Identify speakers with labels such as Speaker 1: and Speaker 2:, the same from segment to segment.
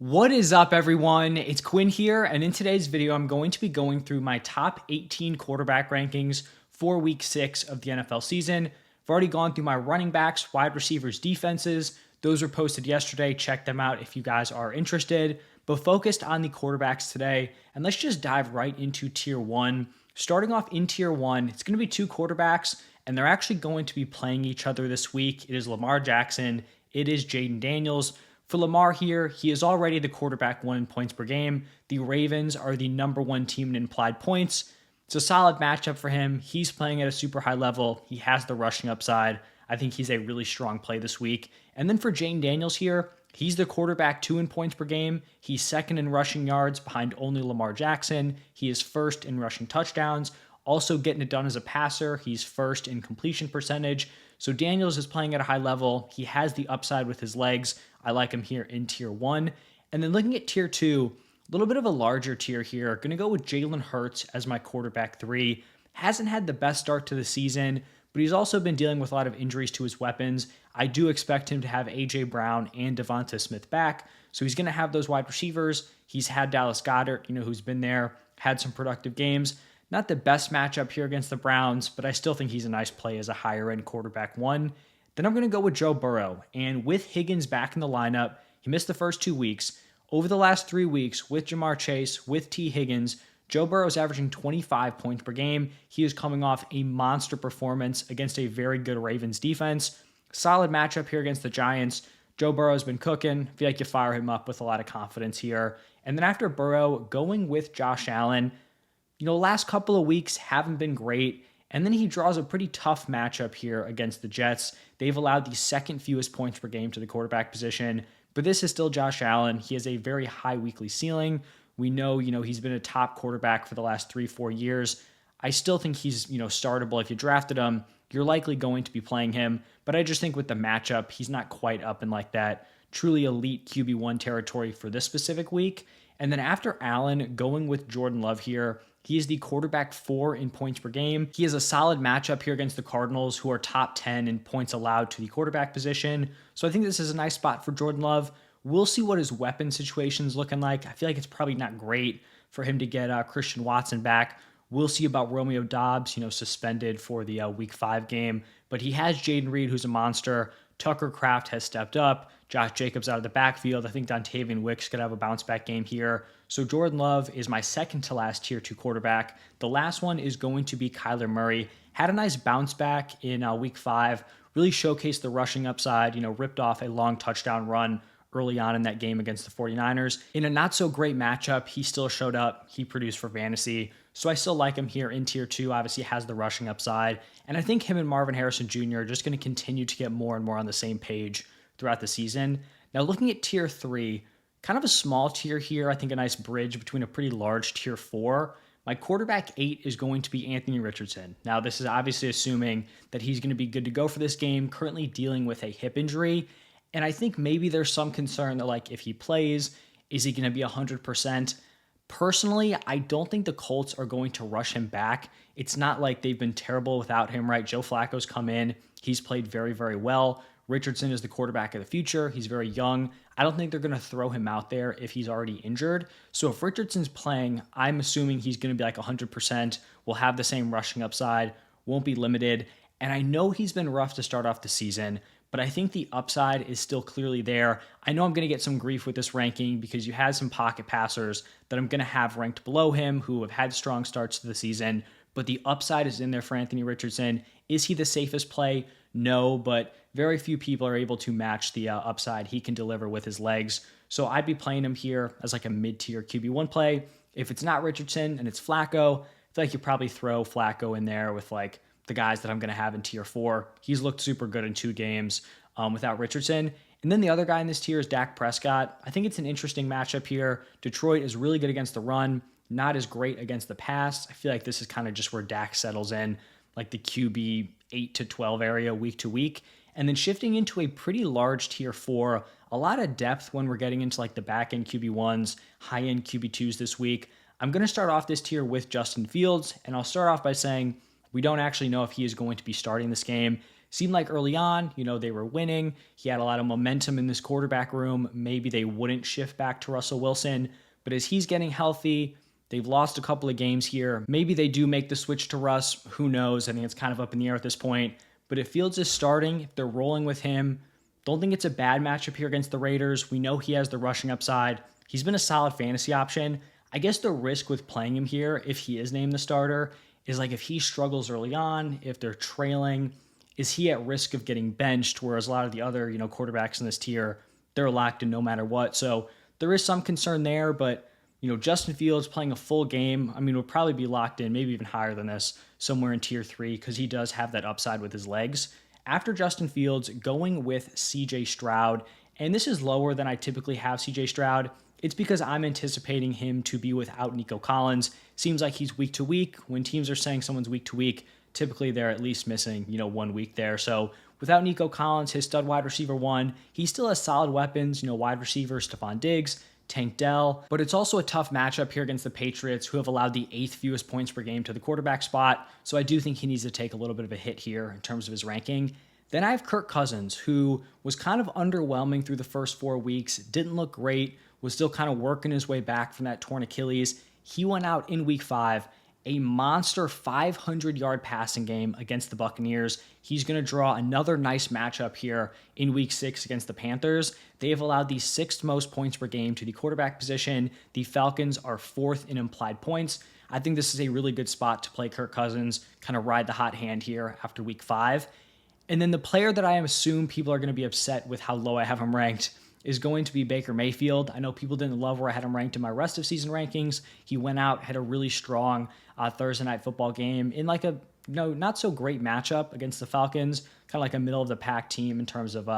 Speaker 1: What is up, everyone? It's Quinn here, and in today's video, I'm going to be going through my top 18 quarterback rankings for week 6 of the NFL season. I've already gone through my running backs, wide receivers, defenses. Those were posted yesterday. Check them out if you guys are interested, but focused on the quarterbacks today. And let's just dive right into tier 1. Starting off in tier 1, it's going to be two quarterbacks, and they're actually going to be playing each other this week. It is Lamar Jackson, it is Jaden Daniels. For Lamar here, he is already the quarterback one in points per game. The Ravens are the number one team in implied points. It's a solid matchup for him. He's playing at a super high level. He has the rushing upside. I think he's a really strong play this week. And then for Jaden Daniels here, he's the quarterback 2 in points per game. He's second in rushing yards behind only Lamar Jackson. He is first in rushing touchdowns. Also getting it done as a passer. He's first in completion percentage. So Daniels is playing at a high level. He has the upside with his legs. I like him here in tier 1. And then looking at tier 2, a little bit of a larger tier here. Going to go with Jalen Hurts as my quarterback 3. Hasn't had the best start to the season, but he's also been dealing with a lot of injuries to his weapons. I do expect him to have A.J. Brown and Devonta Smith back, so he's going to have those wide receivers. He's had Dallas Goedert, who's been there, had some productive games. Not the best matchup here against the Browns, but I still think he's a nice play as a higher-end quarterback 1. Then I'm going to go with Joe Burrow. And with Higgins back in the lineup, he missed the first 2 weeks. Over the last 3 weeks, with Jamar Chase, with T. Higgins, Joe Burrow is averaging 25 points per game. He is coming off a monster performance against a very good Ravens defense. Solid matchup here against the Giants. Joe Burrow's been cooking. I feel like you fire him up with a lot of confidence here. And then after Burrow, going with Josh Allen. Last couple of weeks haven't been great. And then he draws a pretty tough matchup here against the Jets. They've allowed the second fewest points per game to the quarterback position, but this is still Josh Allen. He has a very high weekly ceiling. We know, he's been a top quarterback for the last 3-4 years. I still think he's, startable. If you drafted him, you're likely going to be playing him, but I just think with the matchup, he's not quite up in like that truly elite QB1 territory for this specific week. And then after Allen, going with Jordan Love here, he is the quarterback 4 in points per game. He has a solid matchup here against the Cardinals, who are top 10 in points allowed to the quarterback position. So I think this is a nice spot for Jordan Love. We'll see what his weapon situation is looking like. I feel like it's probably not great for him to get Christian Watson back. We'll see about Romeo Doubs, suspended for the Week 5 game. But he has Jaden Reed, who's a monster. Tucker Kraft has stepped up. Josh Jacobs out of the backfield. I think Dontavian Wicks could have a bounce back game here. So Jordan Love is my second to last tier 2 quarterback. The last one is going to be Kyler Murray. Had a nice bounce back in Week 5. Really showcased the rushing upside, ripped off a long touchdown run early on in that game against the 49ers. In a not so great matchup, he still showed up. He produced for fantasy. So I still like him here in tier 2. Obviously has the rushing upside. And I think him and Marvin Harrison Jr. are just going to continue to get more and more on the same page throughout the season. Now looking at tier 3, kind of a small tier here. I think a nice bridge between a pretty large tier 4. My quarterback 8 is going to be Anthony Richardson. Now this is obviously assuming that he's going to be good to go for this game, currently dealing with a hip injury. And I think maybe there's some concern that if he plays, is he going to be 100%? Personally, I don't think the Colts are going to rush him back. It's not like they've been terrible without him, right? Joe Flacco's come in. He's played very, very well. Richardson is the quarterback of the future. He's very young. I don't think they're going to throw him out there if he's already injured. So if Richardson's playing, I'm assuming he's going to be 100%, will have the same rushing upside, won't be limited. And I know he's been rough to start off the season, but I think the upside is still clearly there. I know I'm going to get some grief with this ranking because you had some pocket passers that I'm going to have ranked below him who have had strong starts to the season, but the upside is in there for Anthony Richardson. Is he the safest play? No, but very few people are able to match the upside he can deliver with his legs. So I'd be playing him here as a mid-tier QB1 play. If it's not Richardson and it's Flacco, I feel like you probably throw Flacco in there with the guys that I'm going to have in tier 4. He's looked super good in 2 games without Richardson. And then the other guy in this tier is Dak Prescott. I think it's an interesting matchup here. Detroit is really good against the run, not as great against the pass. I feel like this is kind of just where Dak settles in, the QB 8 to 12 area week to week. And then shifting into a pretty large tier 4, a lot of depth when we're getting into the back-end QB1s, high-end QB2s this week. I'm going to start off this tier with Justin Fields, and I'll start off by saying we don't actually know if he is going to be starting this game. Seemed like early on, they were winning. He had a lot of momentum in this quarterback room. Maybe they wouldn't shift back to Russell Wilson. But as he's getting healthy, they've lost a couple of games here. Maybe they do make the switch to Russ. Who knows? I think it's kind of up in the air at this point. But if Fields is starting, if they're rolling with him, don't think it's a bad matchup here against the Raiders. We know he has the rushing upside. He's been a solid fantasy option. I guess the risk with playing him here, if he is named the starter, is like if he struggles early on, if they're trailing, is he at risk of getting benched? Whereas a lot of the other, quarterbacks in this tier, they're locked in no matter what. So there is some concern there, but Justin Fields playing a full game, would probably be locked in, maybe even higher than this, somewhere in tier 3, because he does have that upside with his legs. After Justin Fields, going with CJ Stroud, and this is lower than I typically have CJ Stroud. It's because I'm anticipating him to be without Nico Collins. Seems like he's week to week. When teams are saying someone's week to week, typically they're at least missing, 1 week there. So without Nico Collins, his stud wide receiver 1, he still has solid weapons, wide receiver Stephon Diggs, Tank Dell, but it's also a tough matchup here against the Patriots, who have allowed the 8th fewest points per game to the quarterback spot. So I do think he needs to take a little bit of a hit here in terms of his ranking. Then I have Kirk Cousins, who was kind of underwhelming through the first 4 weeks, didn't look great, was still kind of working his way back from that torn Achilles. He went out in week 5, a monster 500-yard passing game against the Buccaneers. He's going to draw another nice matchup here in week 6 against the Panthers. They have allowed the 6th most points per game to the quarterback position. The Falcons are 4th in implied points. I think this is a really good spot to play Kirk Cousins, kind of ride the hot hand here after week 5. And then the player that I assume people are going to be upset with how low I have him ranked is going to be Baker Mayfield. I know people didn't love where I had him ranked in my rest of season rankings. He went out, had a really strong Thursday night football game in like a not so great matchup against the Falcons, kind of like a middle of the pack team in terms of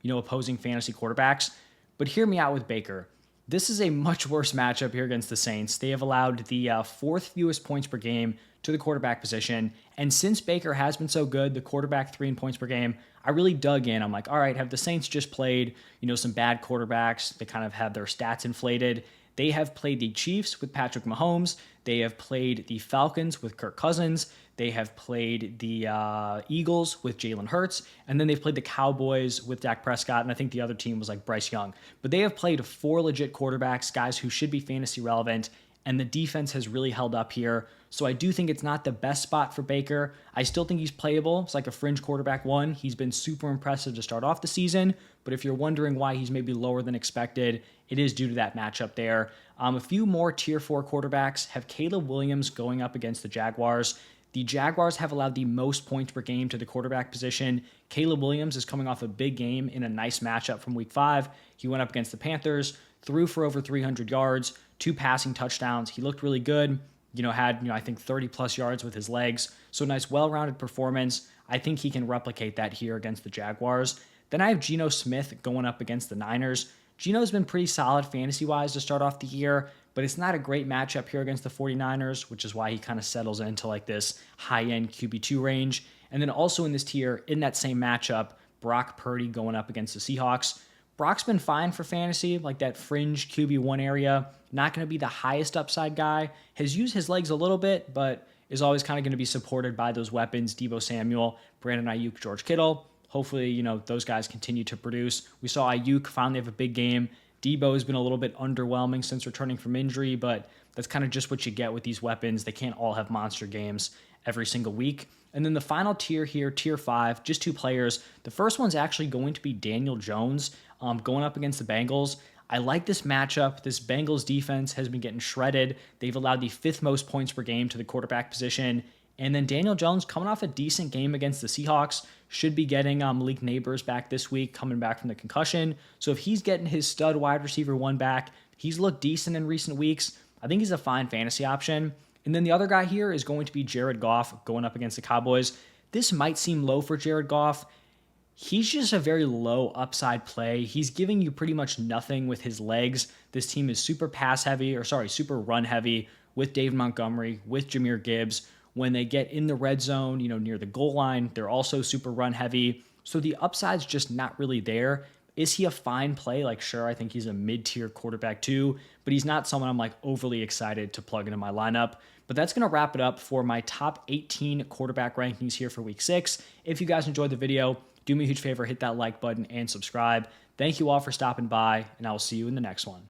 Speaker 1: opposing fantasy quarterbacks. But hear me out with Baker. This is a much worse matchup here against the Saints. They have allowed the 4th fewest points per game to the quarterback position. And since Baker has been so good, the quarterback 3 in points per game, I really dug in. I'm like, all right, have the Saints just played, some bad quarterbacks? They kind of have their stats inflated. They have played the Chiefs with Patrick Mahomes. They have played the Falcons with Kirk Cousins. They have played the Eagles with Jalen Hurts. And then they've played the Cowboys with Dak Prescott. And I think the other team was like Bryce Young. But they have played 4 legit quarterbacks, guys who should be fantasy relevant. And the defense has really held up here. So I do think it's not the best spot for Baker. I still think he's playable. It's like a fringe quarterback 1. He's been super impressive to start off the season. But if you're wondering why he's maybe lower than expected, it is due to that matchup there. A few more tier 4 quarterbacks have Caleb Williams going up against the Jaguars. The Jaguars have allowed the most points per game to the quarterback position. Caleb Williams is coming off a big game in a nice matchup from week 5. He went up against the Panthers, threw for over 300 yards, 2 passing touchdowns. He looked really good. Had, I think 30 plus yards with his legs. So nice, well-rounded performance. I think he can replicate that here against the Jaguars. Then I have Geno Smith going up against the Niners. Geno's been pretty solid fantasy-wise to start off the year, but it's not a great matchup here against the 49ers, which is why he kind of settles into like this high-end QB2 range. And then also in this tier, in that same matchup, Brock Purdy going up against the Seahawks. Brock's been fine for fantasy, like that fringe QB1 area. Not going to be the highest upside guy. Has used his legs a little bit, but is always kind of going to be supported by those weapons, Deebo Samuel, Brandon Ayuk, George Kittle. Hopefully, those guys continue to produce. We saw Ayuk finally have a big game. Deebo has been a little bit underwhelming since returning from injury, but that's kind of just what you get with these weapons. They can't all have monster games every single week. And then the final tier here, tier 5, just 2 players. The first one's actually going to be Daniel Jones going up against the Bengals. I like this matchup. This Bengals defense has been getting shredded. They've allowed the 5th most points per game to the quarterback position. And then Daniel Jones coming off a decent game against the Seahawks, should be getting Malik Neighbors back this week, coming back from the concussion. So if he's getting his stud wide receiver 1 back, he's looked decent in recent weeks. I think he's a fine fantasy option. And then the other guy here is going to be Jared Goff going up against the Cowboys. This might seem low for Jared Goff. He's just a very low upside play. He's giving you pretty much nothing with his legs. This team is super super run heavy with Dave Montgomery, with Jahmyr Gibbs. When they get in the red zone, near the goal line, they're also super run heavy. So the upside's just not really there. Is he a fine play? Like, sure, I think he's a mid-tier quarterback too, but he's not someone I'm like overly excited to plug into my lineup. But that's going to wrap it up for my top 18 quarterback rankings here for week 6. If you guys enjoyed the video, do me a huge favor, hit that like button and subscribe. Thank you all for stopping by, and I will see you in the next one.